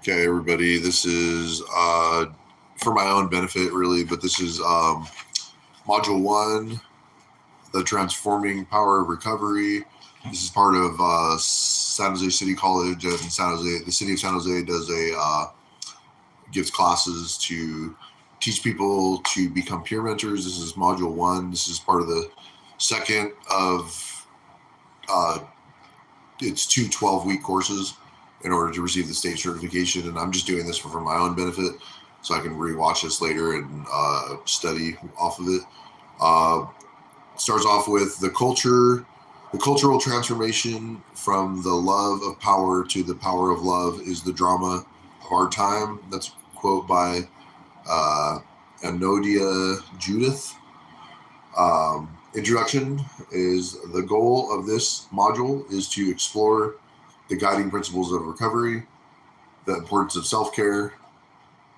Okay, everybody, this is for my own benefit, really, but this is Module 1, the Transforming Power of Recovery. This is part of San Jose City College, and San Jose, the city of San Jose gives classes to teach people to become peer mentors. This is Module 1. This is part of the second of it's two 12-week courses in order to receive the state certification, and I'm just doing this for my own benefit so I can rewatch this later and study off of it. Starts off with the cultural transformation from the love of power to the power of love is the drama of our time. That's a quote by Anodia Judith. Introduction is the goal of this module is to explore the guiding principles of recovery, the importance of self-care,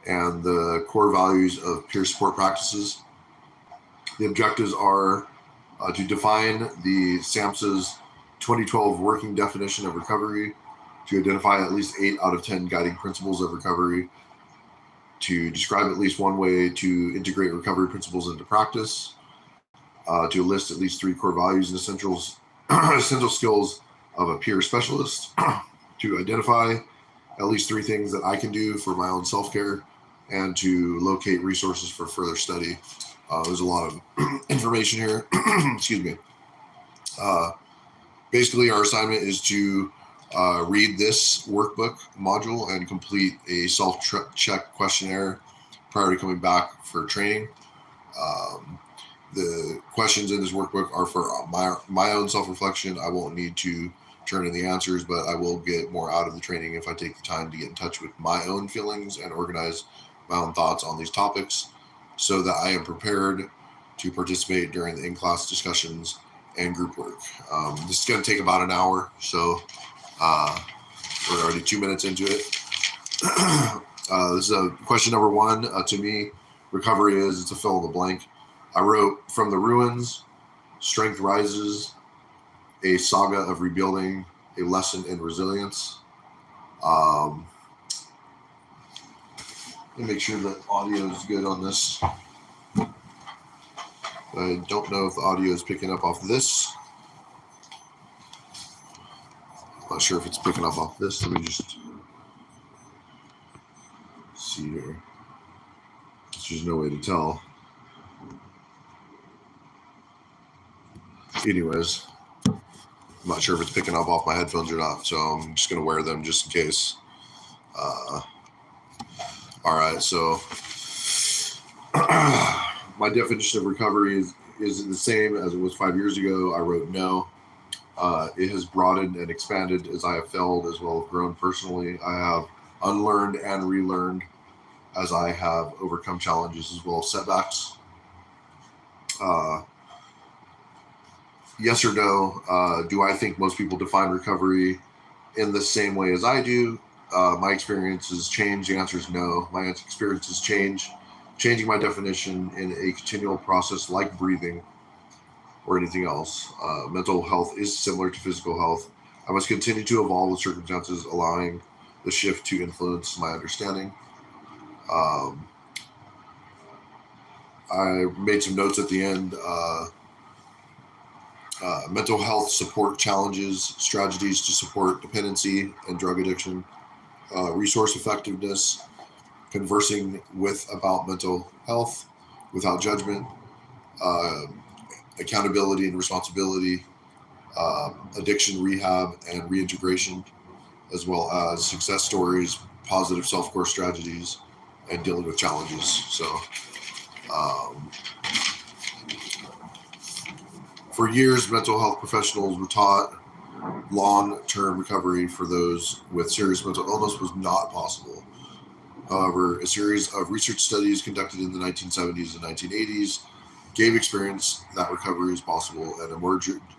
and the core values of peer support practices. The objectives are to define the SAMHSA's 2012 working definition of recovery, to identify at least 8 out of 10 guiding principles of recovery, to describe at least one way to integrate recovery principles into practice, to list at least 3 core values and essential skills of a peer specialist, to identify at least 3 things that I can do for my own self-care, and to locate resources for further study. There's a lot of information here. Excuse me. Basically, our assignment is to read this workbook module and complete a self-check questionnaire prior to coming back for training. The questions in this workbook are for my own self-reflection. I won't need to turn in the answers, but I will get more out of the training if I take the time to get in touch with my own feelings and organize my own thoughts on these topics so that I am prepared to participate during the in-class discussions and group work. This is going to take about an hour, so we're already 2 minutes into it. This is question number 1. To me, recovery it's a fill in the blank. I wrote, from the ruins, strength rises, a saga of rebuilding, a lesson in resilience. Let me make sure that audio is good on this. I don't know if the audio is picking up off this. I'm not sure if it's picking up off this. Let me just see here. There's no way to tell. Anyways, I'm not sure if it's picking up off my headphones or not, so I'm just going to wear them just in case. All right, so my definition of recovery is the same as it was 5 years ago. I wrote no. It has broadened and expanded as I have failed as well as grown personally. I have unlearned and relearned as I have overcome challenges as well as setbacks. Yes or no, do I think most people define recovery in the same way as I do? My experience has changed. The answer is no. My experience has changed. Changing my definition in a continual process like breathing or anything else. Mental health is similar to physical health. I must continue to evolve with circumstances, allowing the shift to influence my understanding. I made some notes at the end. Mental health support challenges, strategies to support dependency and drug addiction, resource effectiveness, conversing with about mental health without judgment, accountability and responsibility, addiction rehab and reintegration, as well as success stories, positive self-care strategies, and dealing with challenges. So for years, mental health professionals were taught long-term recovery for those with serious mental illness was not possible. However, a series of research studies conducted in the 1970s and 1980s gave experience that recovery is possible, and a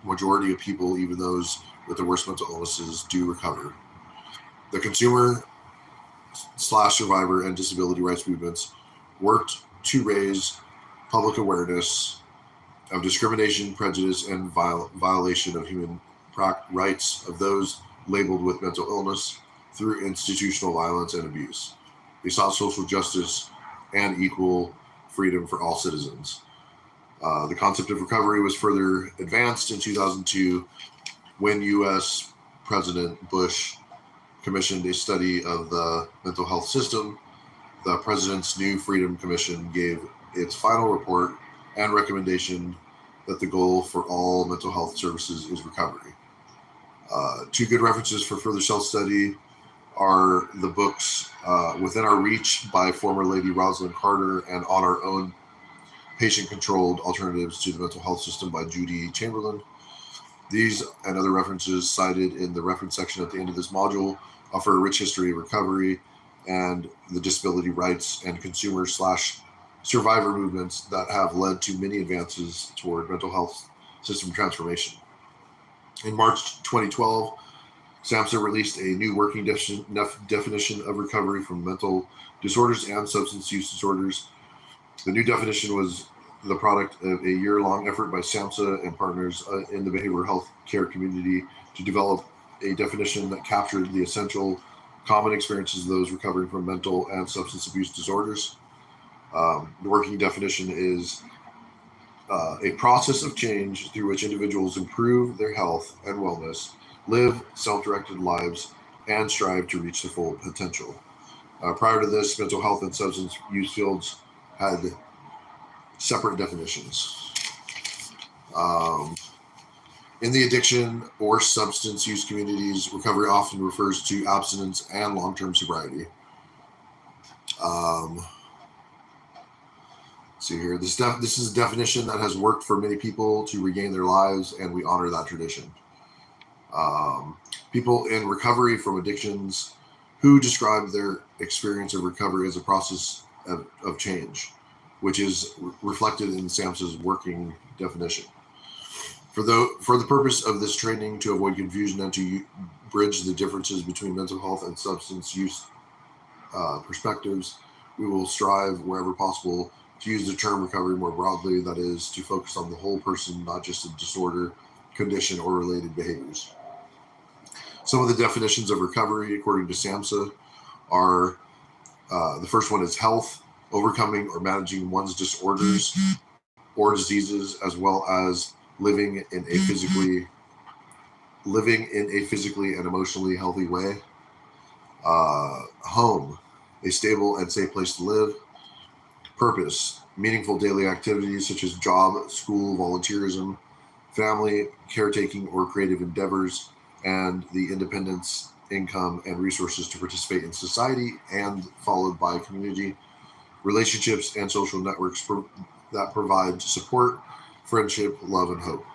majority of people, even those with the worst mental illnesses, do recover. The consumer/survivor and disability rights movements worked to raise public awareness of discrimination, prejudice, and violation of human rights of those labeled with mental illness through institutional violence and abuse. They sought social justice and equal freedom for all citizens. The concept of recovery was further advanced in 2002 when U.S. President Bush commissioned a study of the mental health system. The president's new Freedom Commission gave its final report and recommendation that the goal for all mental health services is recovery. Two good references for further self-study are the books Within Our Reach by former Lady Rosalind Carter and On Our Own, Patient-Controlled Alternatives to the Mental Health System by Judy Chamberlain. These and other references cited in the reference section at the end of this module offer a rich history of recovery and the disability rights and consumer/survivor movements that have led to many advances toward mental health system transformation. In March 2012, SAMHSA released a new working definition of recovery from mental disorders and substance use disorders. The new definition was the product of a year-long effort by SAMHSA and partners in the behavioral health care community to develop a definition that captured the essential common experiences of those recovering from mental and substance abuse disorders. The working definition is a process of change through which individuals improve their health and wellness, live self-directed lives, and strive to reach their full potential. Prior to this, mental health and substance use fields had separate definitions. In the addiction or substance use communities, recovery often refers to abstinence and long-term sobriety. See here, this is a definition that has worked for many people to regain their lives, and we honor that tradition. People in recovery from addictions who describe their experience of recovery as a process of change, which is reflected in SAMHSA's working definition. For the purpose of this training, to avoid confusion and to bridge the differences between mental health and substance use perspectives, we will strive wherever possible to use the term recovery more broadly, that is, to focus on the whole person, not just a disorder, condition, or related behaviors. Some of the definitions of recovery, according to SAMHSA, are the first one is health, overcoming or managing one's disorders or diseases, as well as living in a physically and emotionally healthy way. Home, a stable and safe place to live. Purpose, meaningful daily activities such as job, school, volunteerism, family, caretaking, or creative endeavors, and the independence, income, and resources to participate in society, and followed by community, relationships, and social networks that provide support, friendship, love, and hope.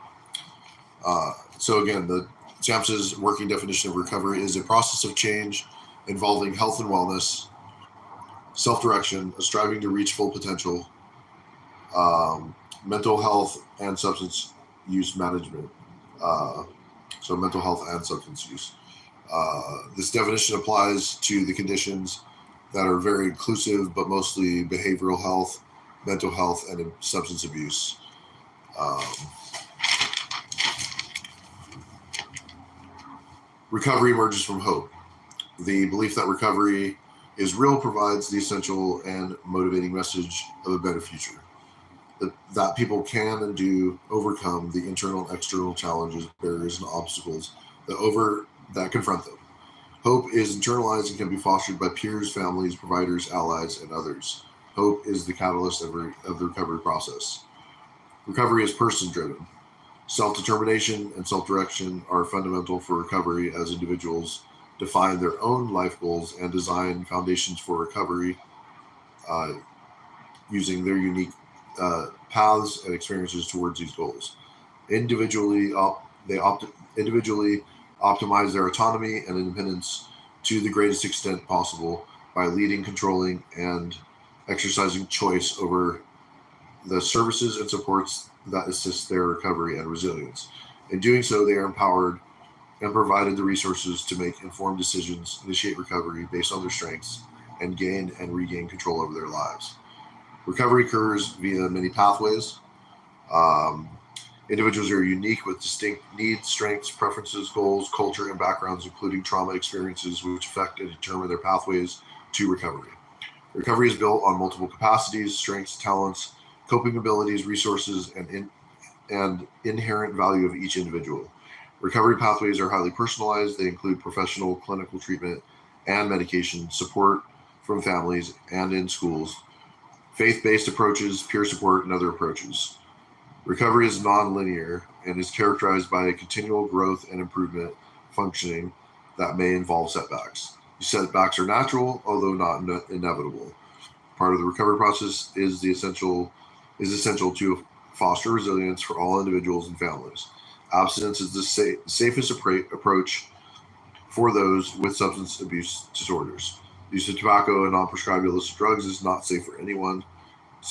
So again, the SAMHSA's working definition of recovery is a process of change involving health and wellness, self-direction, a striving to reach full potential, mental health and substance use management. So mental health and substance use. This definition applies to the conditions that are very inclusive, but mostly behavioral health, mental health, and substance abuse. Recovery emerges from hope. The belief that recovery is real provides the essential and motivating message of a better future. That people can and do overcome the internal and external challenges, barriers, and obstacles that confront them. Hope is internalized and can be fostered by peers, families, providers, allies, and others. Hope is the catalyst of the recovery process. Recovery is person-driven. Self-determination and self-direction are fundamental for recovery as individuals define their own life goals and design foundations for recovery using their unique paths and experiences towards these goals. Individually optimize their autonomy and independence to the greatest extent possible by leading, controlling, and exercising choice over the services and supports that assist their recovery and resilience. In doing so, they are empowered and provided the resources to make informed decisions, initiate recovery based on their strengths, and gain and regain control over their lives. Recovery occurs via many pathways. Individuals are unique with distinct needs, strengths, preferences, goals, culture, and backgrounds, including trauma experiences, which affect and determine their pathways to recovery. Recovery is built on multiple capacities, strengths, talents, coping abilities, resources, and inherent value of each individual. Recovery pathways are highly personalized. They include professional, clinical treatment, and medication, support from families and in schools, faith-based approaches, peer support, and other approaches. Recovery is non-linear and is characterized by a continual growth and improvement functioning that may involve setbacks. These setbacks are natural, although not inevitable. Part of the recovery process is essential to foster resilience for all individuals and families. Abstinence is the safest approach for those with substance abuse disorders. Use of tobacco and non-prescribed illicit drugs is not safe for anyone.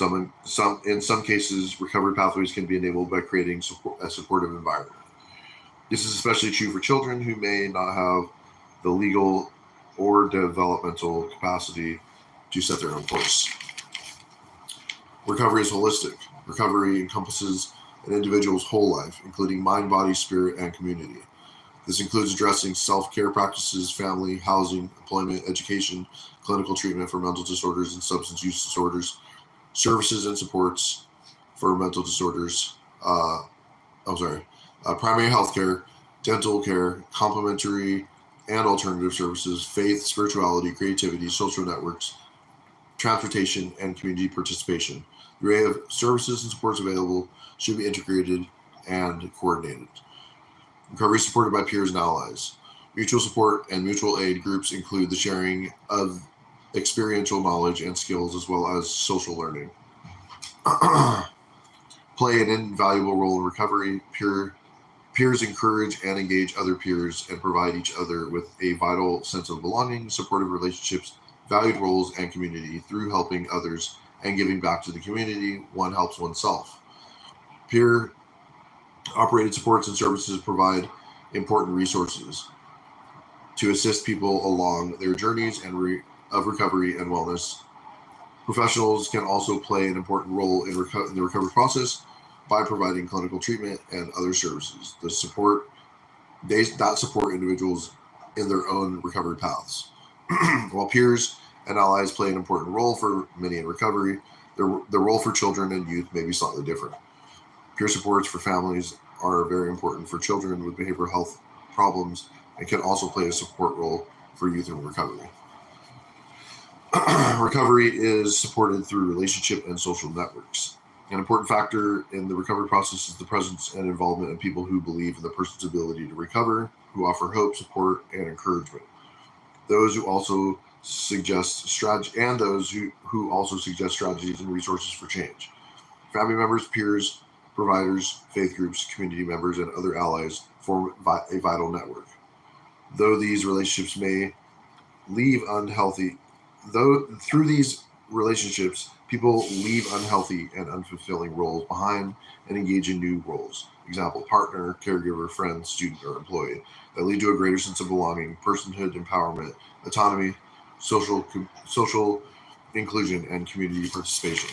In some cases, recovery pathways can be enabled by creating a supportive environment. This is especially true for children who may not have the legal or developmental capacity to set their own course. Recovery is holistic. Recovery encompasses an individual's whole life, including mind, body, spirit, and community. This includes addressing self-care practices, family, housing, employment, education, clinical treatment for mental disorders and substance use disorders, services and supports for mental disorders, primary health care, dental care, complementary and alternative services, faith, spirituality, creativity, social networks, transportation, and community participation. The array of services and supports available should be integrated and coordinated. Recovery is supported by peers and allies. Mutual support and mutual aid groups include the sharing of experiential knowledge and skills as well as social learning. Play an invaluable role in recovery. Peers encourage and engage other peers and provide each other with a vital sense of belonging, supportive relationships, valued roles, and community. Through helping others and giving back to the community, one helps oneself. Peer operated supports and services provide important resources to assist people along their journeys of recovery and wellness. Professionals can also play an important role in the recovery process by providing clinical treatment and other services that support individuals in their own recovery paths. While peers and allies play an important role for many in recovery, the role for children and youth may be slightly different. Peer supports for families are very important for children with behavioral health problems and can also play a support role for youth in recovery. Recovery is supported through relationship and social networks. An important factor in the recovery process is the presence and involvement of people who believe in the person's ability to recover, who offer hope, support, and encouragement. Those who also suggest strategies and resources for change. Family members, peers, providers, faith groups, community members, and other allies form a vital network. Through these relationships, people leave unhealthy and unfulfilling roles behind and engage in new roles. Example, partner, caregiver, friend, student, or employee, that lead to a greater sense of belonging, personhood, empowerment, autonomy, social inclusion, and community participation.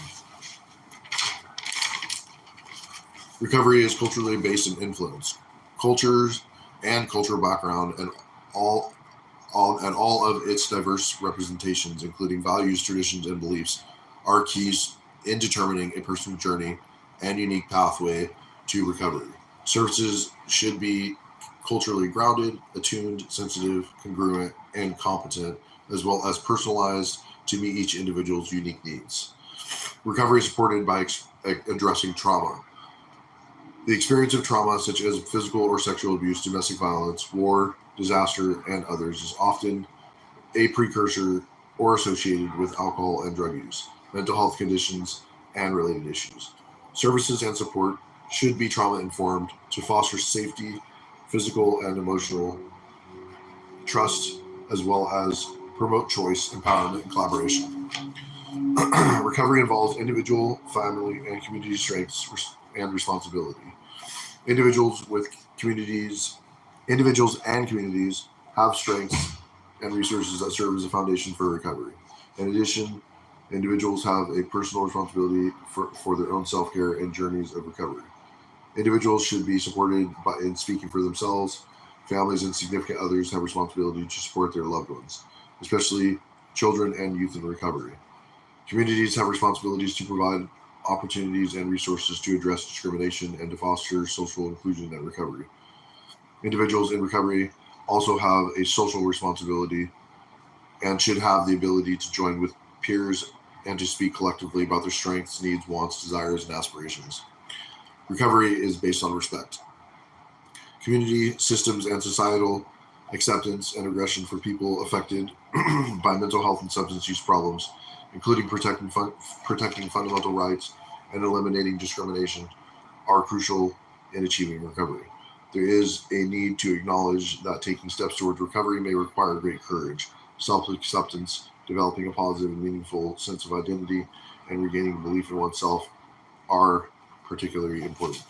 Recovery is culturally based in influence. Cultures and cultural background and all of its diverse representations, including values, traditions, and beliefs, are keys in determining a person's journey and unique pathway to recovery. Services should be culturally grounded, attuned, sensitive, congruent, and competent, as well as personalized to meet each individual's unique needs. Recovery is supported by addressing trauma. The experience of trauma, such as physical or sexual abuse, domestic violence, war, disaster, and others, is often a precursor or associated with alcohol and drug use, mental health conditions, and related issues. Services and support should be trauma-informed to foster safety, physical and emotional, trust, as well as promote choice, empowerment, and collaboration. Recovery involves individual, family, and community strengths and responsibility. Individuals and communities have strengths and resources that serve as a foundation for recovery. In addition, individuals have a personal responsibility for their own self-care and journeys of recovery. Individuals should be supported in speaking for themselves. Families and significant others have responsibility to support their loved ones, especially children and youth in recovery. Communities have responsibilities to provide opportunities and resources to address discrimination and to foster social inclusion and recovery. Individuals in recovery also have a social responsibility and should have the ability to join with peers and to speak collectively about their strengths, needs, wants, desires, and aspirations. Recovery is based on respect. Community, systems, and societal acceptance and aggression for people affected by mental health and substance use problems, including protecting fundamental rights and eliminating discrimination, are crucial in achieving recovery. There is a need to acknowledge that taking steps towards recovery may require great courage, self acceptance, developing a positive and meaningful sense of identity, and regaining belief in oneself are particularly important.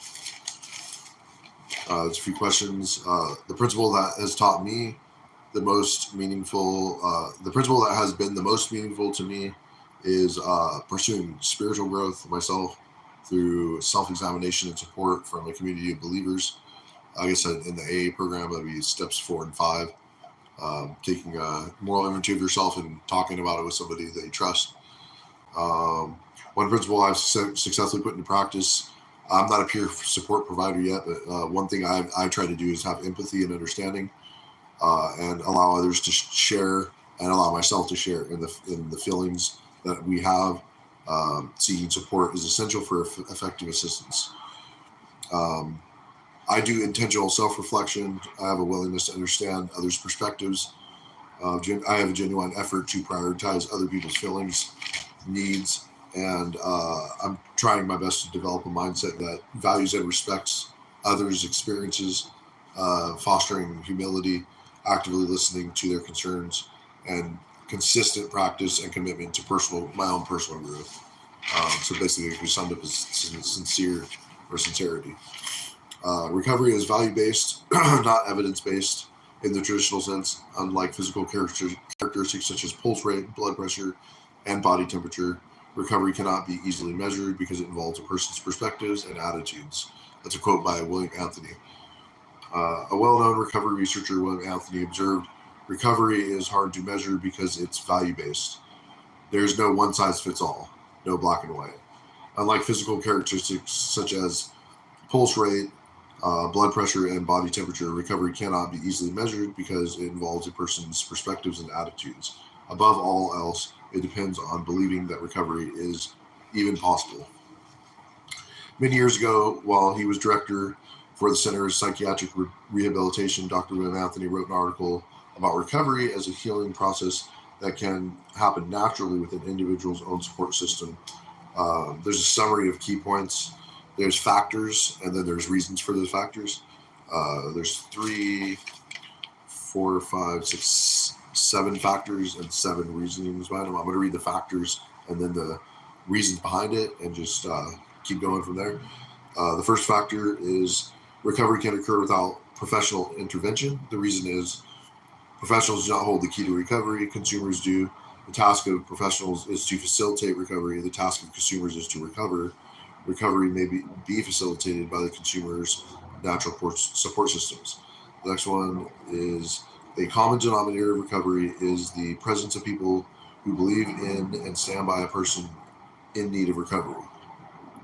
There's a few questions. The principle that has taught me the principle that has been the most meaningful to me is pursuing spiritual growth myself through self-examination and support from a community of believers. Like I said, in the AA program, that'd be steps 4 and 5. Taking a moral inventory of yourself and talking about it with somebody that you trust. One principle I've successfully put into practice. I'm not a peer support provider yet, but one thing I try to do is have empathy and understanding, and allow others to share, and allow myself to share in the feelings that we have. Seeking support is essential for effective assistance. I do intentional self-reflection. I have a willingness to understand others' perspectives. I have a genuine effort to prioritize other people's feelings, needs, and I'm trying my best to develop a mindset that values and respects others' experiences, fostering humility, actively listening to their concerns, and consistent practice and commitment to my own personal growth. So basically, it can be summed up as sincerity. Recovery is value-based, not evidence-based in the traditional sense. Unlike physical characteristics such as pulse rate, blood pressure, and body temperature, recovery cannot be easily measured because it involves a person's perspectives and attitudes. That's a quote by William Anthony. A well-known recovery researcher, William Anthony, observed, recovery is hard to measure because it's value-based. There's no one-size-fits-all, no black and white. Unlike physical characteristics such as pulse rate, blood pressure, and body temperature, recovery cannot be easily measured because it involves a person's perspectives and attitudes. Above all else, it depends on believing that recovery is even possible. Many years ago, while he was director for the Center of Psychiatric Rehabilitation, Dr. William Anthony wrote an article about recovery as a healing process that can happen naturally within an individual's own support system. There's a summary of key points. There's factors, and then there's reasons for those factors. There's 3, 4, 5, 6, 7 factors and 7 reasonings behind them. I'm going to read the factors and then the reasons behind it and just keep going from there. The first factor is recovery can occur without professional intervention. The reason is professionals do not hold the key to recovery. Consumers do. The task of professionals is to facilitate recovery. The task of consumers is to recover. Recovery may be facilitated by the consumer's natural support systems. The next one is a common denominator of recovery is the presence of people who believe in and stand by a person in need of recovery.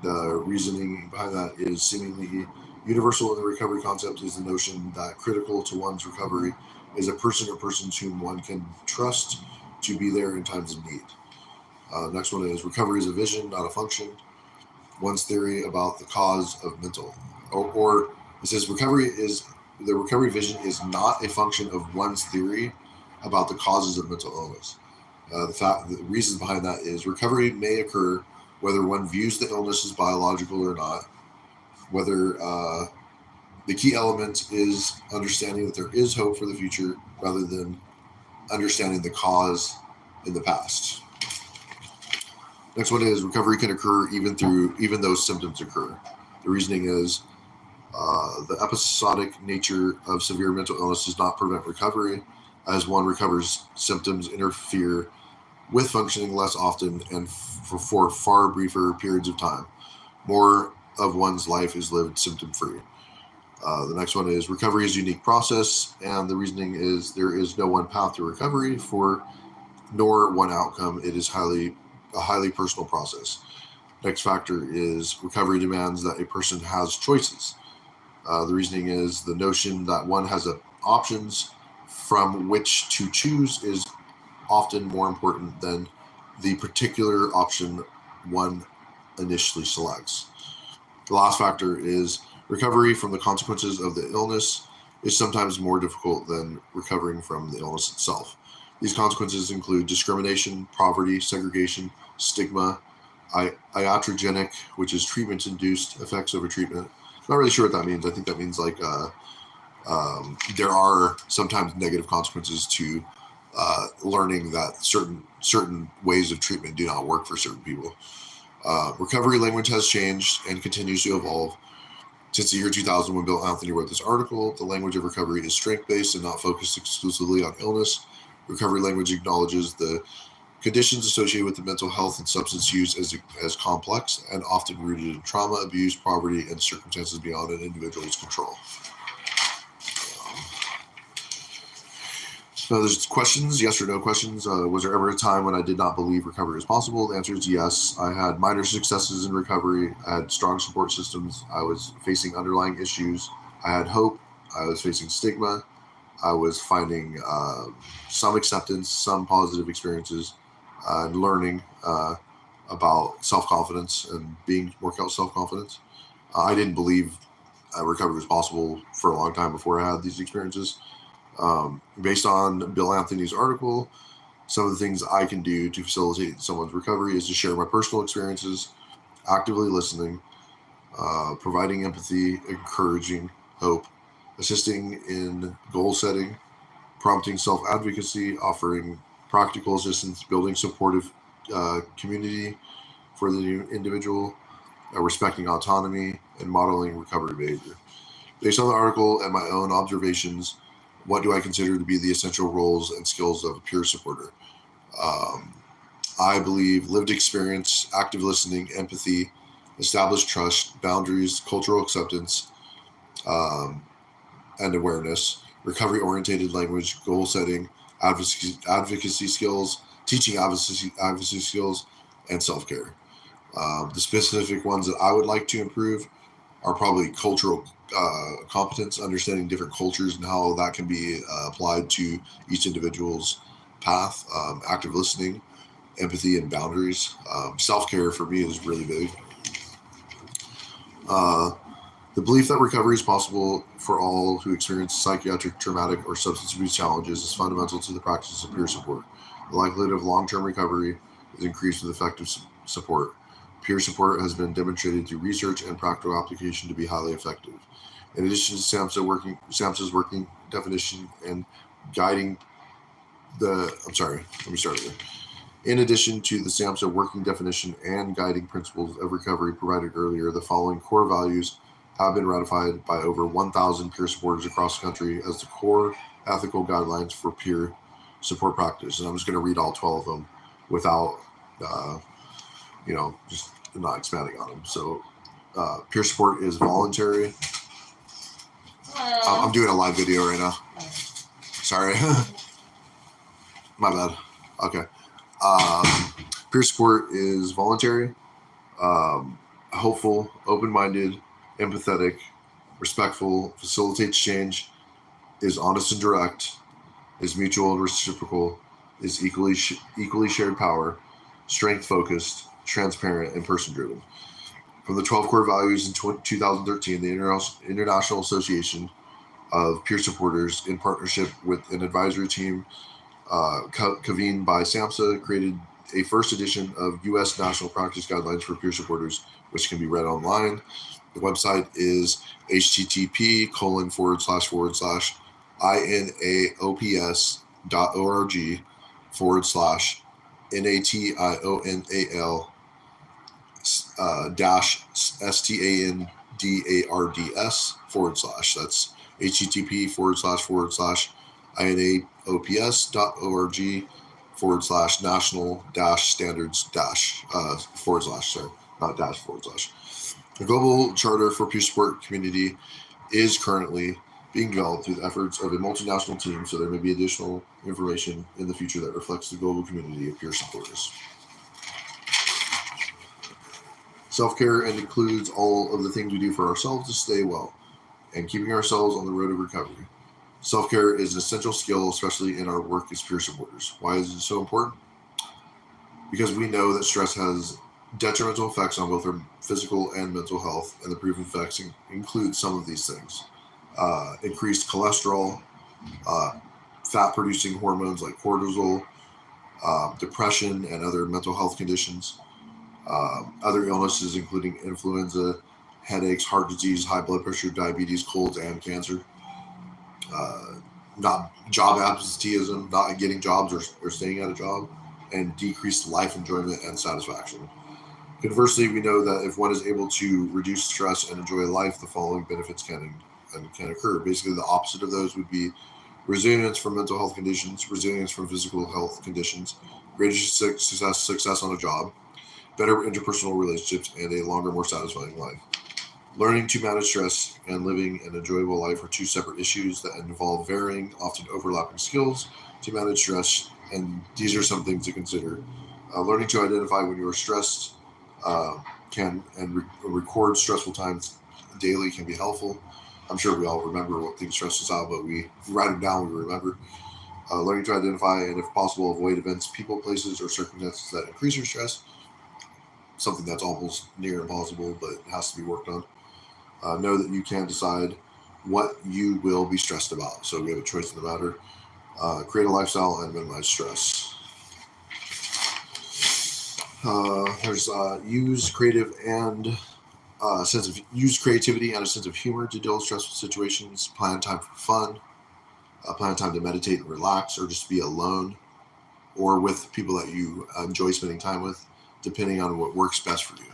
The reasoning behind that is seemingly universal in the recovery concept is the notion that critical to one's recovery is a person or persons whom one can trust to be there in times of need. Next one is recovery is a vision, not a function. One's theory about the cause of mental, or it says the recovery vision is not a function of one's theory about the causes of mental illness. The reasons behind that is recovery may occur whether one views the illness as biological or not, whether the key element is understanding that there is hope for the future rather than understanding the cause in the past. Next one is recovery can occur even though symptoms occur. The reasoning is the episodic nature of severe mental illness does not prevent recovery. As one recovers, symptoms interfere with functioning less often and for far briefer periods of time. More of one's life is lived symptom-free. The next one is recovery is a unique process, and the reasoning is there is no one path to recovery for nor one outcome. It is a highly personal process. Next factor is recovery demands that a person has choices. The reasoning is the notion that one has options from which to choose is often more important than the particular option one initially selects. The last factor is recovery from the consequences of the illness is sometimes more difficult than recovering from the illness itself. These consequences include discrimination, poverty, segregation, stigma, iatrogenic, which is treatment-induced effects over treatment. I'm not really sure what that means. I think that means like there are sometimes negative consequences to learning that certain ways of treatment do not work for certain people. Recovery language has changed and continues to evolve. Since the year 2000, when Bill Anthony wrote this article, the language of recovery is strength-based and not focused exclusively on illness. Recovery language acknowledges the conditions associated with the mental health and substance use as complex and often rooted in trauma, abuse, poverty, and circumstances beyond an individual's control. So there's questions, yes or no questions. Was there ever a time when I did not believe recovery was possible? The answer is yes. I had minor successes in recovery. I had strong support systems. I was facing underlying issues. I had hope. I was facing stigma. I was finding some acceptance, some positive experiences, and learning about self-confidence and work out self-confidence. I didn't believe recovery was possible for a long time before I had these experiences. Based on Bill Anthony's article, some of the things I can do to facilitate someone's recovery is to share my personal experiences, actively listening, providing empathy, encouraging hope, assisting in goal setting, prompting self-advocacy, offering practical assistance, building supportive community for the individual, respecting autonomy, and modeling recovery behavior. Based on the article and my own observations, what do I consider to be the essential roles and skills of a peer supporter? I believe lived experience, active listening, empathy, established trust, boundaries, cultural acceptance, and awareness, recovery-oriented language, goal setting, advocacy skills, teaching advocacy skills, and self-care. The specific ones that I would like to improve are probably cultural competence, understanding different cultures and how that can be applied to each individual's path, active listening, empathy, and boundaries. Self-care for me is really big. The belief that recovery is possible for all who experience psychiatric, traumatic, or substance abuse challenges is fundamental to the practice of peer support. The likelihood of long-term recovery is increased with effective support. Peer support has been demonstrated through research and practical application to be highly effective. In addition to SAMHSA's working definition and guiding In addition to the SAMHSA working definition and guiding principles of recovery provided earlier, the following core values have been ratified by over 1,000 peer supporters across the country as the core ethical guidelines for peer support practice. And I'm just going to read all 12 of them without, just not expanding on them. So peer support is voluntary. I'm doing a live video right now. Sorry. My bad. Okay. Peer support is voluntary, hopeful, open-minded, empathetic, respectful, facilitates change, is honest and direct, is mutual and reciprocal, is equally shared power, strength-focused, transparent, and person-driven. From the 12 core values in 2013, the International Association of Peer Supporters, in partnership with an advisory team convened by SAMHSA, created a first edition of U.S. National Practice Guidelines for Peer Supporters, which can be read online. The website is http://inaops.org/standards/. That's http://inaops.org/national-standards- / not dash / A global charter for peer support community is currently being developed through the efforts of a multinational team, so there may be additional information in the future that reflects the global community of peer supporters. Self-care includes all of the things we do for ourselves to stay well and keeping ourselves on the road of recovery. Self-care is an essential skill, especially in our work as peer supporters. Why is it so important? Because we know that stress has detrimental effects on both our physical and mental health, and the proven effects include some of these things. Increased cholesterol, fat-producing hormones like cortisol, depression, and other mental health conditions, other illnesses including influenza, headaches, heart disease, high blood pressure, diabetes, colds, and cancer. Not job absenteeism, not getting jobs or staying at a job, and decreased life enjoyment and satisfaction. Conversely, we know that if one is able to reduce stress and enjoy life, the following benefits can occur. Basically, the opposite of those would be resilience from mental health conditions, resilience from physical health conditions, greater success on a job, better interpersonal relationships, and a longer, more satisfying life. Learning to manage stress and living an enjoyable life are two separate issues that involve varying, often overlapping skills to manage stress, and these are some things to consider. Learning to identify when you are stressed record stressful times daily can be helpful. I'm sure we all remember what things stress us out, but we write them down, we remember. Learning to identify and, if possible, avoid events, people, places, or circumstances that increase your stress. Something that's almost near impossible, but it has to be worked on. Know that you can decide what you will be stressed about. So we have a choice in the matter. Create a lifestyle and minimize stress. There's use creativity and a sense of humor to deal with stressful situations. Plan time for fun. Plan time to meditate and relax, or just be alone, or with people that you enjoy spending time with, depending on what works best for you.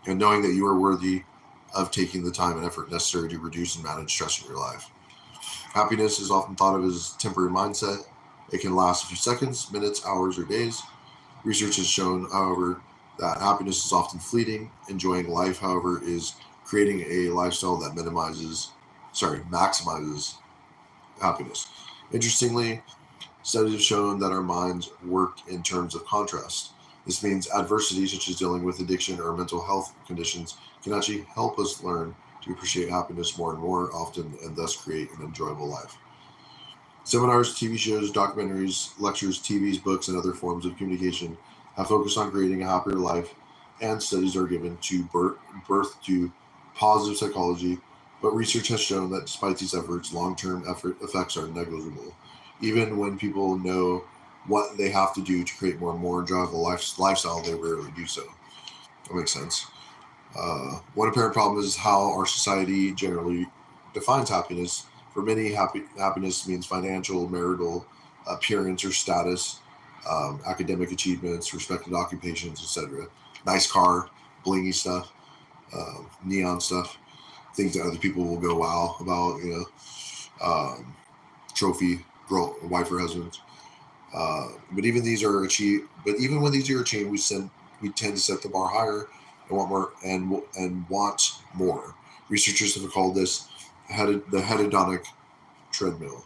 And knowing that you are worthy of taking the time and effort necessary to reduce and manage stress in your life. Happiness is often thought of as a temporary mindset. It can last a few seconds, minutes, hours, or days. Research has shown, however, that happiness is often fleeting. Enjoying life, however, is creating a lifestyle that maximizes happiness. Interestingly, studies have shown that our minds work in terms of contrast. This means adversity, such as dealing with addiction or mental health conditions, can actually help us learn to appreciate happiness more and more often, and thus create an enjoyable life. Seminars, TV shows, documentaries, lectures, TVs, books, and other forms of communication have focused on creating a happier life, and studies are given to birth to positive psychology, but research has shown that despite these efforts, long-term effects are negligible. Even when people know what they have to do to create more and more enjoyable lifestyle, they rarely do so. That makes sense. One apparent problem is how our society generally defines happiness. For many, happiness means financial, marital, appearance or status, academic achievements, respected occupations, etc. Nice car, blingy stuff, neon stuff, things that other people will go wow about, trophy, girl, wife or husband. But even these are achieved. But even when these are achieved, we tend to set the bar higher and want more and want more. Researchers have called this the hedonic treadmill,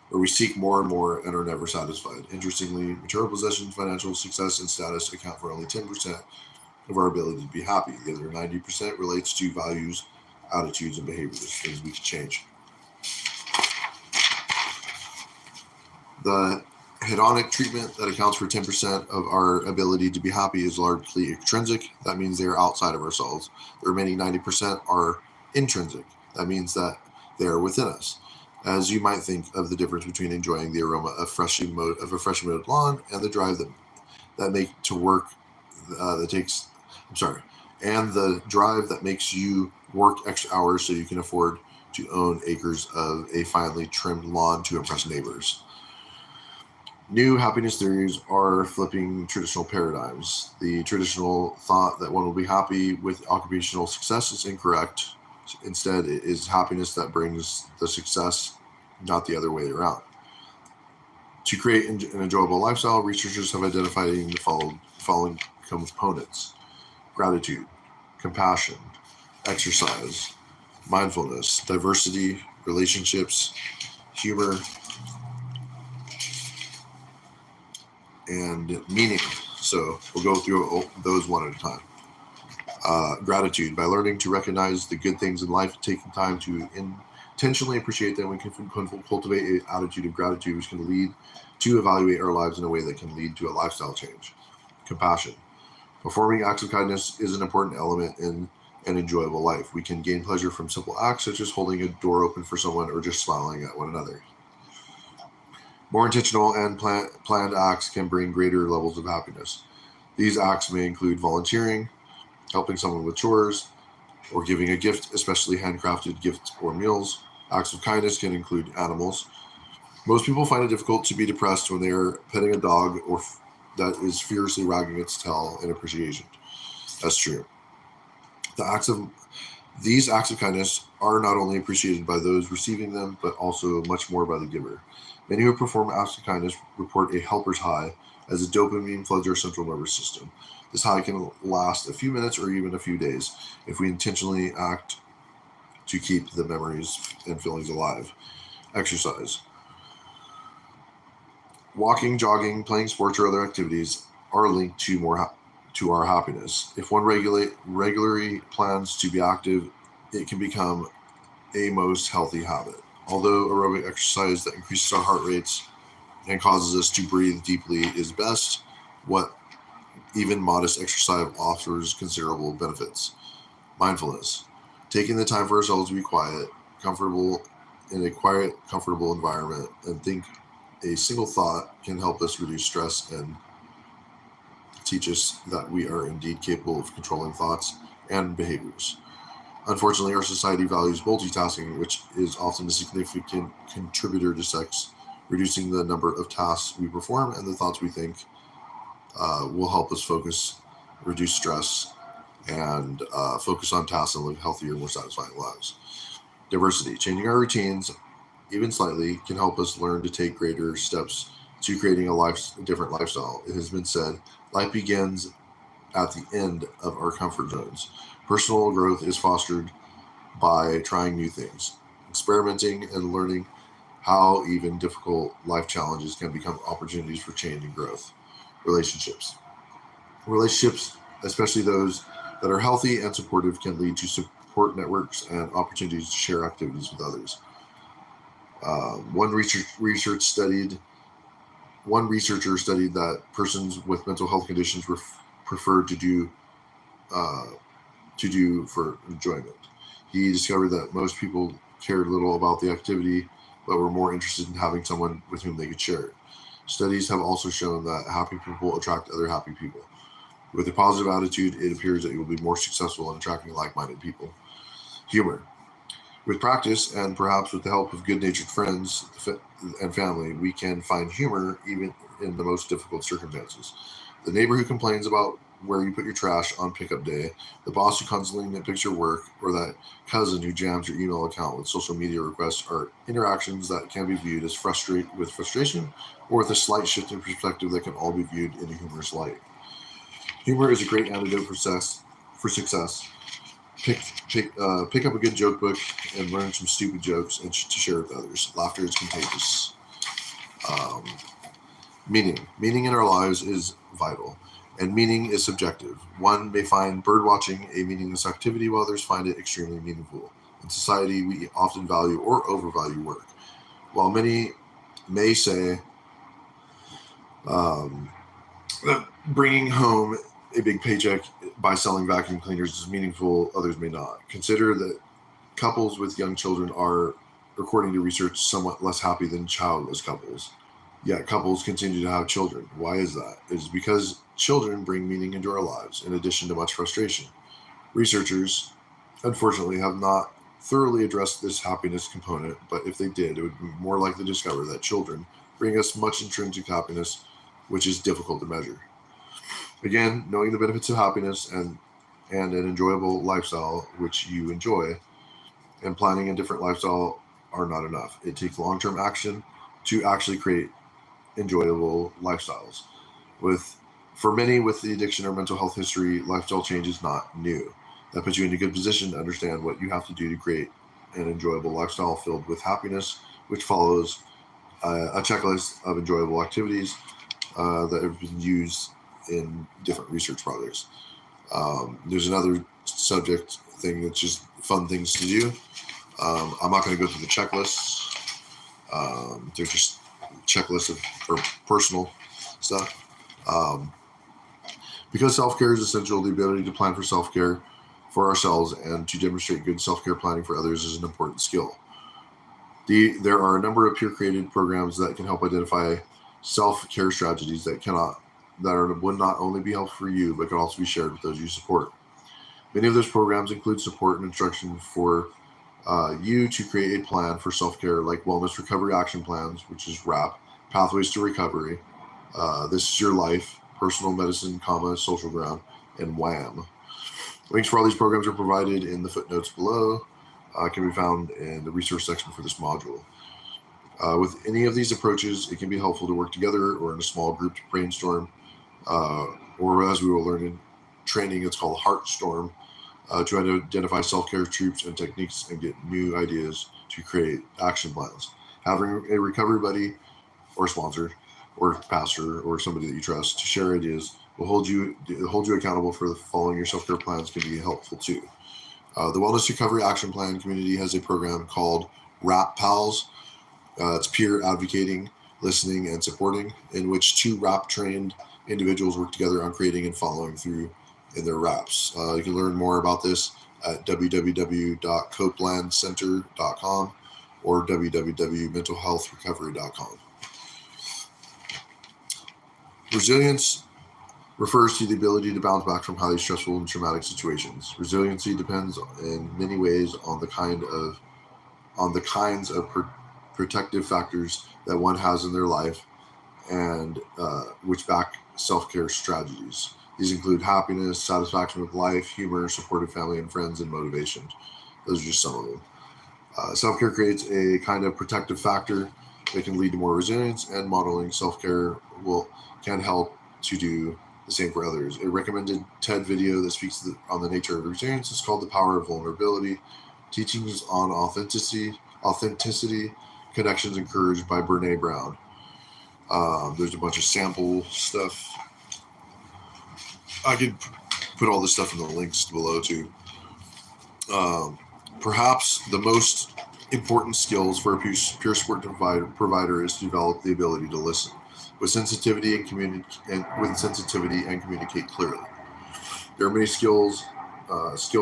where we seek more and more and are never satisfied. Interestingly, material possessions, financial success, and status account for only 10% of our ability to be happy. The other 90% relates to values, attitudes, and behaviors, things we can change. The hedonic treatment that accounts for 10% of our ability to be happy is largely extrinsic. That means they are outside of ourselves. The remaining 90% are intrinsic. That means that they are within us. As you might think of the difference between enjoying the aroma of a freshly mowed lawn and the drive that make to work and the drive that makes you work extra hours so you can afford to own acres of a finely trimmed lawn to impress neighbors. New happiness theories are flipping traditional paradigms. The traditional thought that one will be happy with occupational success is incorrect. Instead, it is happiness that brings the success, not the other way around. To create an enjoyable lifestyle, researchers have identified the following components. Gratitude. compassion, exercise, mindfulness, diversity, relationships, humor, and meaning. So we'll go through those one at a time. Gratitude, by learning to recognize the good things in life, taking time to intentionally appreciate them, we can cultivate an attitude of gratitude, which can lead to evaluate our lives in a way that can lead to a lifestyle change. Compassion. Performing acts of kindness is an important element in an enjoyable life. We can gain pleasure from simple acts such as holding a door open for someone or just smiling at one another. More intentional and planned acts can bring greater levels of happiness. These acts may include volunteering, helping someone with chores, or giving a gift, especially handcrafted gifts or meals. Acts of kindness can include animals. Most people find it difficult to be depressed when they are petting a dog or that is fiercely wagging its tail in appreciation. That's true. These acts of kindness are not only appreciated by those receiving them, but also much more by the giver. Many who perform acts of kindness report a helper's high as the dopamine floods our central nervous system. This high can last a few minutes or even a few days if we intentionally act to keep the memories and feelings alive. Exercise. Walking, jogging, playing sports, or other activities are linked to our happiness. If one regularly plans to be active, it can become a most healthy habit. Although aerobic exercise that increases our heart rates and causes us to breathe deeply is best, what even modest exercise offers considerable benefits. Mindfulness. Taking the time for ourselves to be comfortable in a quiet, comfortable environment and think a single thought can help us reduce stress and teach us that we are indeed capable of controlling thoughts and behaviors. Unfortunately, our society values multitasking, which is often a significant contributor to sex. Reducing the number of tasks we perform and the thoughts we think will help us focus, reduce stress, and focus on tasks and live healthier, more satisfying lives. Diversity. Changing our routines, even slightly, can help us learn to take greater steps to creating a different lifestyle. It has been said, life begins at the end of our comfort zones. Personal growth is fostered by trying new things, experimenting, and learning how even difficult life challenges can become opportunities for change and growth. Relationships. Relationships, especially those that are healthy and supportive, can lead to support networks and opportunities to share activities with others. One researcher studied that persons with mental health conditions prefer uh, to do for enjoyment. He discovered that most people cared little about the activity, but were more interested in having someone with whom they could share it. Studies have also shown that happy people attract other happy people. With a positive attitude, it appears that you will be more successful in attracting like minded people. Humor. With practice, and perhaps with the help of good natured friends and family, we can find humor even in the most difficult circumstances. The neighbor who complains about where you put your trash on pickup day, the boss who constantly nitpicks your work, or that cousin who jams your email account with social media requests are interactions that can be viewed as frustration or with a slight shift in perspective that can all be viewed in a humorous light. Humor is a great antidote for success. Pick pick up a good joke book and learn some stupid jokes and to share with others. Laughter is contagious. Um, meaning in our lives is vital, and meaning is subjective. One may find bird watching a meaningless activity, while others find it extremely meaningful. In society, we often value or overvalue work. While many may say um, that bringing home a big paycheck by selling vacuum cleaners is meaningful, others may not. Consider that couples with young children are, according to research, somewhat less happy than childless couples. Yet couples continue to have children. Why is that? It is because children bring meaning into our lives, in addition to much frustration. Researchers, unfortunately, have not thoroughly addressed this happiness component, but if they did, it would be more likely to discover that children bring us much intrinsic happiness, which is difficult to measure. Again, knowing the benefits of happiness and an enjoyable lifestyle which you enjoy and planning a different lifestyle are not enough. It takes long-term action to actually create enjoyable lifestyles. With For many with the addiction or mental health history, lifestyle change is not new. That puts you in a good position to understand what you have to do to create an enjoyable lifestyle filled with happiness, which follows a checklist of enjoyable activities that have been used in different research projects. There's another subject thing that's just fun things to do. I'm not going to go through the checklists. They're just checklists of or personal stuff. Um, because self-care is essential, the ability to plan for self-care for ourselves and to demonstrate good self-care planning for others is an important skill. There are a number of peer-created programs that can help identify self-care strategies would not only be helpful for you, but can also be shared with those you support. Many of those programs include support and instruction for you to create a plan for self-care, like Wellness Recovery Action Plans, which is WRAP, Pathways to Recovery, This Is Your Life, Personal Medicine, Social Ground, and WHAM. Links for all these programs are provided in the footnotes below. Can be found in the resource section for this module. With any of these approaches, it can be helpful to work together or in a small group to brainstorm, or as we will learn in training, it's called Heartstorm, to identify self-care troops and techniques and get new ideas to create action plans. Having a recovery buddy or sponsor or pastor or somebody that you trust to share ideas will hold you accountable for following your self-care plans can be helpful too. The Wellness Recovery Action Plan community has a program called WRAP Pals. It's peer advocating, listening, and supporting, in which two WRAP trained individuals work together on creating and following through in their WRAPs. You can learn more about this at www.copelandcenter.com or www.mentalhealthrecovery.com. Resilience refers to the ability to bounce back from highly stressful and traumatic situations. Resiliency depends in many ways on the kinds of protective factors that one has in their life and which back self-care strategies. These include happiness, satisfaction with life, humor, supportive family and friends, and motivation. Those are just some of them. Self-care creates a kind of protective factor that can lead to more resilience, and modeling self-care can help to do the same for others. A recommended TED video that speaks on the nature of resilience is called The Power of Vulnerability, Teachings on Authenticity, Connections Encouraged by Brene Brown. There's a bunch of sample stuff. I could put all this stuff in the links below too. Perhaps the most important skills for a peer support provider is to develop the ability to listen with sensitivity and communicate clearly. There are many skill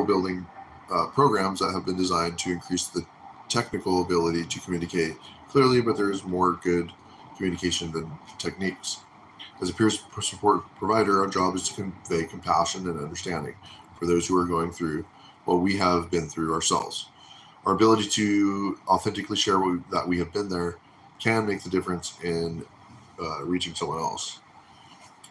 building programs that have been designed to increase the technical ability to communicate clearly, but there is more good communication than techniques. As a peer support provider, our job is to convey compassion and understanding for those who are going through what we have been through ourselves. Our ability to authentically share that we have been there can make the difference in reaching someone else.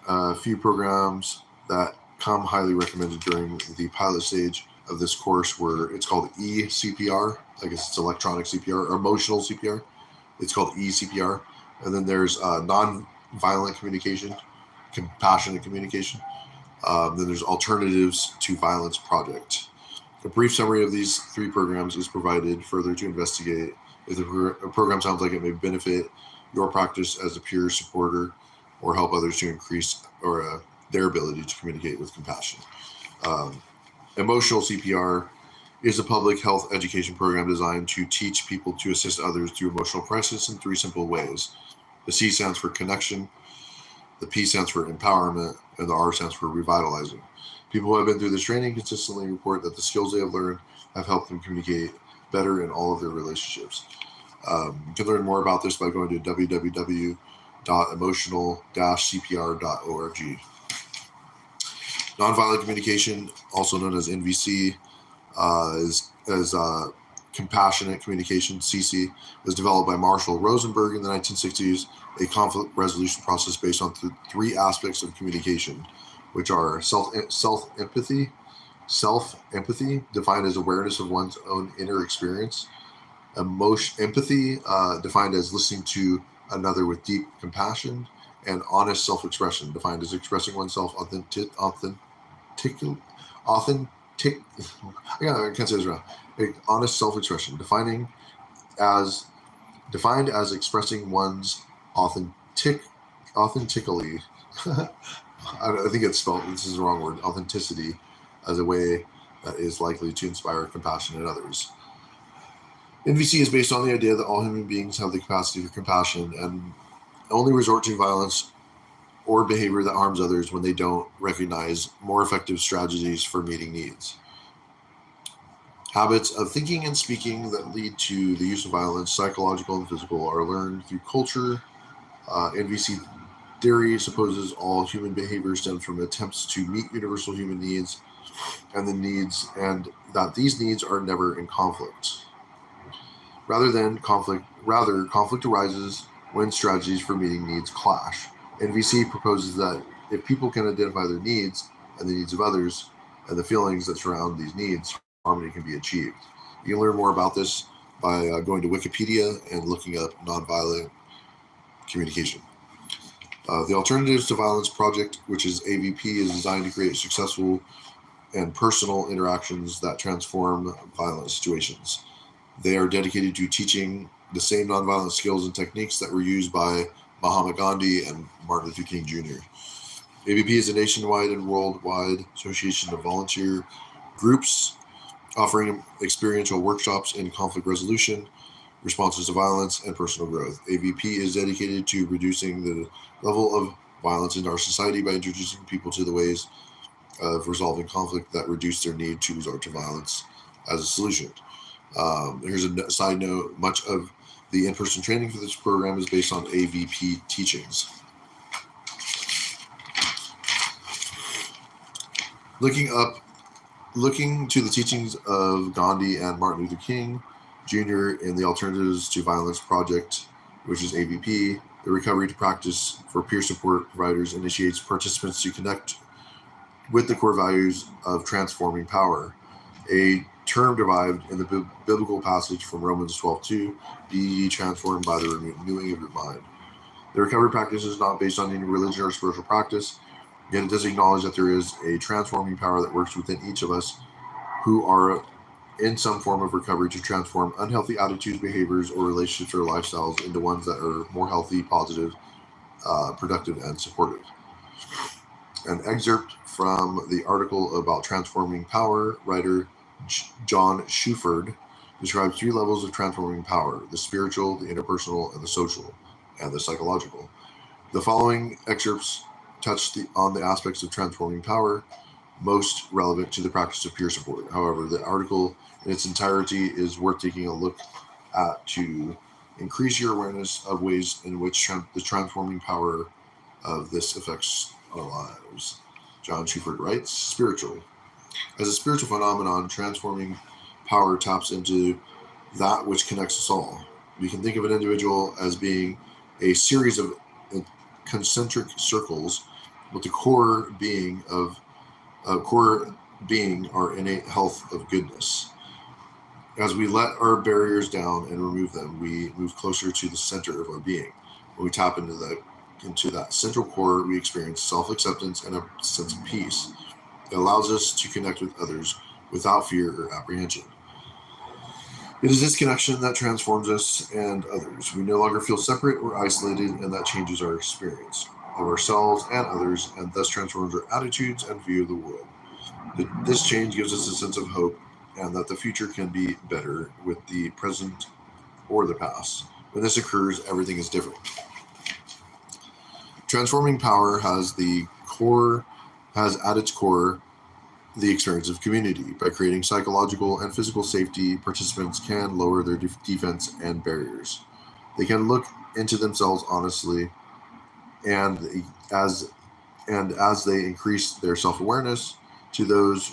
A few programs that come highly recommended during the pilot stage of this course it's called eCPR. I guess it's electronic CPR or emotional CPR. It's called eCPR. And then there's non-violent communication, compassionate communication. Then there's Alternatives to Violence Project. A brief summary of these three programs is provided further to investigate if the program sounds like it may benefit your practice as a peer supporter or help others to increase their ability to communicate with compassion. Emotional CPR is a public health education program designed to teach people to assist others through emotional crisis in three simple ways. The C stands for connection, the P stands for empowerment, and the R stands for revitalizing. People who have been through this training consistently report that the skills they have learned have helped them communicate better in all of their relationships. You can learn more about this by going to www.emotional-cpr.org. Nonviolent communication, also known as NVC, is compassionate communication, CC, was developed by Marshall Rosenberg in the 1960s, a conflict resolution process based on three aspects of communication, which are self-empathy, defined as awareness of one's own inner experience, empathy, defined as listening to another with deep compassion, and honest self-expression, defined as expressing oneself I can't say this wrong. Honest self-expression, as defined as expressing one's authentically. I think it's spelled. This is the wrong word. Authenticity, as a way that is likely to inspire compassion in others. NVC is based on the idea that all human beings have the capacity for compassion and only resort to violence or behavior that harms others when they don't recognize more effective strategies for meeting needs. Habits of thinking and speaking that lead to the use of violence, psychological and physical, are learned through culture. NVC theory supposes all human behavior stems from attempts to meet universal human needs, and that these needs are never in conflict. Conflict arises when strategies for meeting needs clash. NVC proposes that if people can identify their needs and the needs of others and the feelings that surround these needs, harmony can be achieved. You can learn more about this by going to Wikipedia and looking up nonviolent communication. The Alternatives to Violence Project, which is AVP, is designed to create successful and personal interactions that transform violent situations. They are dedicated to teaching the same nonviolent skills and techniques that were used by Mahatma Gandhi and Martin Luther King Jr. AVP is a nationwide and worldwide association of volunteer groups offering experiential workshops in conflict resolution, responses to violence, and personal growth. AVP is dedicated to reducing the level of violence in our society by introducing people to the ways of resolving conflict that reduce their need to resort to violence as a solution. Here's a side note: much of the in-person training for this program is based on AVP teachings. Looking to the teachings of Gandhi and Martin Luther King Jr. in the Alternatives to Violence Project, which is AVP, the Recovery to Practice for Peer Support Providers initiates participants to connect with the core values of transforming power, a term derived in the biblical passage from Romans 12:2, be ye transformed by the renewing of your mind. The recovery practice is not based on any religion or spiritual practice, yet it does acknowledge that there is a transforming power that works within each of us who are in some form of recovery to transform unhealthy attitudes, behaviors, or relationships or lifestyles into ones that are more healthy, positive, productive, and supportive. An excerpt from the article about transforming power, writer John Shuford describes 3 levels of transforming power: the spiritual, the interpersonal, and the social, and the psychological. The following excerpts touch on the aspects of transforming power most relevant to the practice of peer support. However, the article in its entirety is worth taking a look at to increase your awareness of ways in which the transforming power of this affects our lives. John Shuford writes, spiritual. As a spiritual phenomenon, transforming power taps into that which connects us all. We can think of an individual as being a series of concentric circles with the core being our innate health of goodness. As we let our barriers down and remove them, we move closer to the center of our being. When we tap into that central core, we experience self-acceptance and a sense of peace. It allows us to connect with others without fear or apprehension. It is this connection that transforms us and others. We no longer feel separate or isolated, and that changes our experience of ourselves and others, and thus transforms our attitudes and view of the world. This change gives us a sense of hope and that the future can be better with the present or the past. When this occurs, everything is different. Transforming power has at its core the experience of community. By creating psychological and physical safety, participants can lower their defense and barriers. They can look into themselves honestly, and as they increase their self-awareness to those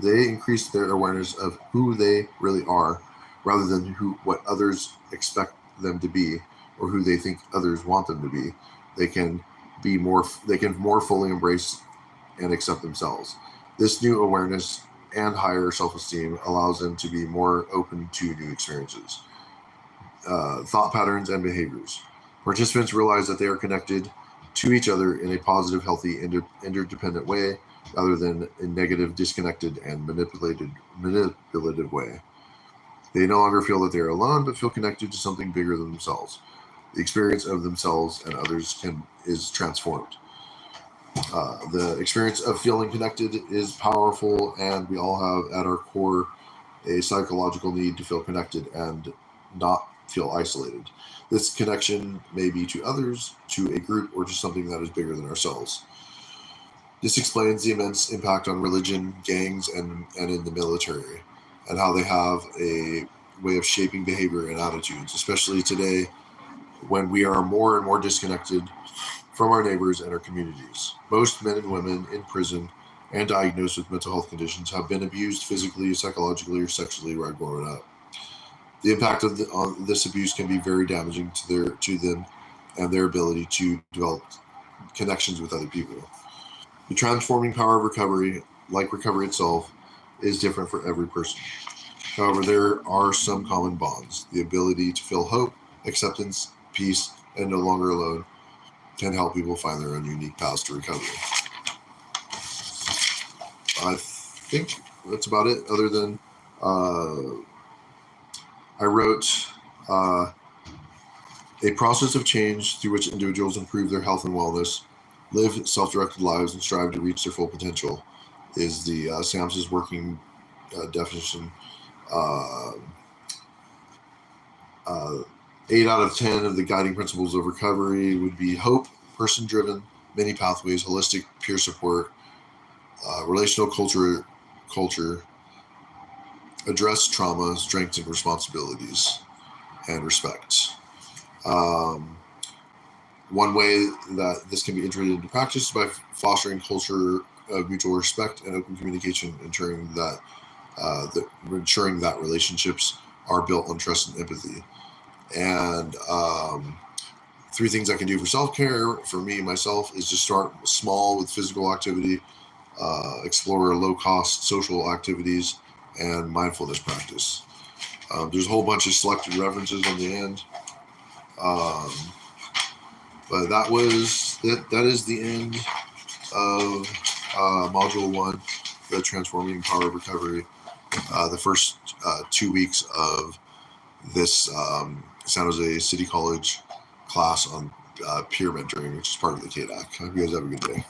they increase their awareness of who they really are, rather than what others expect them to be or who they think others want them to be. They can more fully embrace and accept themselves. This new awareness and higher self-esteem allows them to be more open to new experiences, thought patterns, and behaviors. Participants realize that they are connected to each other in a positive, healthy, interdependent way, rather than a negative, disconnected, and manipulative way. They no longer feel that they are alone, but feel connected to something bigger than themselves. The experience of themselves and others is transformed. The experience of feeling connected is powerful, and we all have at our core a psychological need to feel connected and not feel isolated. This connection may be to others, to a group, or to something that is bigger than ourselves. This explains the immense impact on religion, gangs, and in the military, and how they have a way of shaping behavior and attitudes, especially today when we are more and more disconnected from our neighbors and our communities. Most men and women in prison and diagnosed with mental health conditions have been abused physically, psychologically, or sexually while growing up. The impact on this abuse can be very damaging to them and their ability to develop connections with other people. The transforming power of recovery, like recovery itself, is different for every person. However, there are some common bonds. The ability to feel hope, acceptance, peace, and no longer alone can help people find their own unique paths to recovery. I think that's about it, other than I wrote a process of change through which individuals improve their health and wellness, live self-directed lives, and strive to reach their full potential is the SAMHSA's working definition. 8 out of 10 of the guiding principles of recovery would be hope, person-driven, many pathways, holistic peer support, relational culture, address trauma, strengths and responsibilities, and respect. One way that this can be integrated into practice is by fostering culture of mutual respect and open communication, ensuring that relationships are built on trust and empathy. And 3 things I can do for self-care for me, myself, is to start small with physical activity, explore low-cost social activities, and mindfulness practice. There's a whole bunch of selected references on the end. But that is the end of Module 1, the Transforming Power of Recovery. The first 2 weeks of this San Jose City College class on peer mentoring, which is part of the KDAC. I hope you guys have a good day.